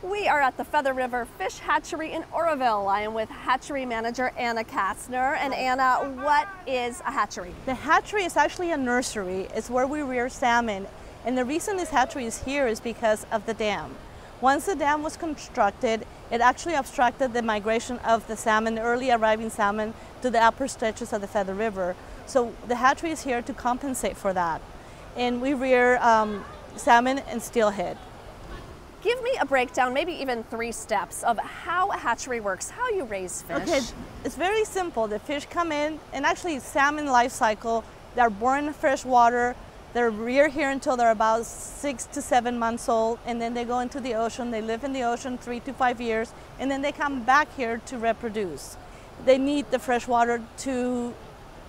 We are at the Feather River Fish Hatchery in Oroville. I am with hatchery manager Anna Kastner. And Anna, what is a hatchery? The hatchery is actually a nursery. It's where we rear salmon. And the reason this hatchery is here is because of the dam. Once the dam was constructed, it actually obstructed the migration of the salmon, the early arriving salmon, to the upper stretches of the Feather River. So the hatchery is here to compensate for that. And we rear salmon and steelhead. Give me a breakdown, maybe even 3 steps of how a hatchery works, how you raise fish. Okay, it's very simple. The fish come in, and actually salmon life cycle, they're born in fresh water, they're reared here until they're about 6 to 7 months old, and then they go into the ocean. They live in the ocean 3 to 5 years, and then they come back here to reproduce. They need the fresh water to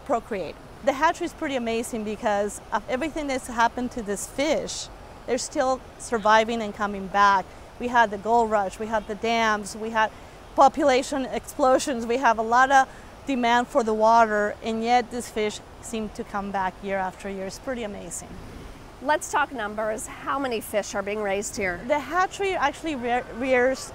procreate. The hatchery is pretty amazing because of everything that's happened to this fish. They're still surviving and coming back. We had the gold rush, we had the dams, we had population explosions, we have a lot of demand for the water, and yet this fish seem to come back year after year. It's pretty amazing. Let's talk numbers. How many fish are being raised here? The hatchery actually rears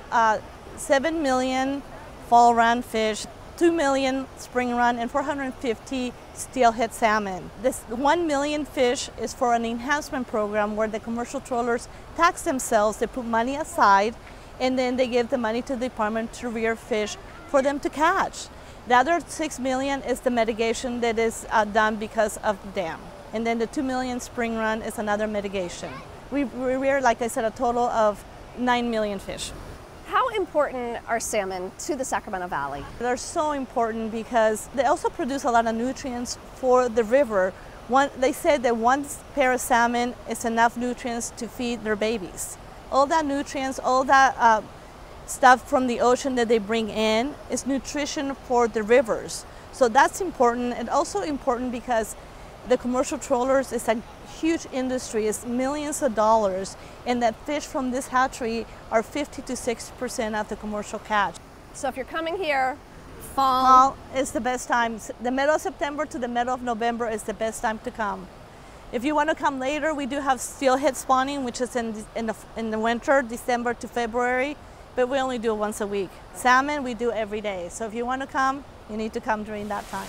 7 million fall run fish, 2 million spring run, and 450 steelhead salmon. This 1 million fish is for an enhancement program where the commercial trawlers tax themselves. They put money aside, and then they give the money to the department to rear fish for them to catch. The other 6 million is the mitigation that is done because of the dam. And then the 2 million spring run is another mitigation. We rear, like I said, a total of 9 million fish. How important are salmon to the Sacramento Valley? They're so important because they also produce a lot of nutrients for the river. They said that one pair of salmon is enough nutrients to feed their babies. All that nutrients, all that stuff from the ocean that they bring in is nutrition for the rivers. So that's important, and also important because the commercial trawlers is a huge industry. It's millions of dollars, and that fish from this hatchery are 50 to 60% of the commercial catch. So if you're coming here, fall is the best time. The middle of September to the middle of November is the best time to come. If you want to come later, we do have steelhead spawning, which is in the winter, December to February, but we only do it once a week. Salmon we do every day. So if you want to come, you need to come during that time.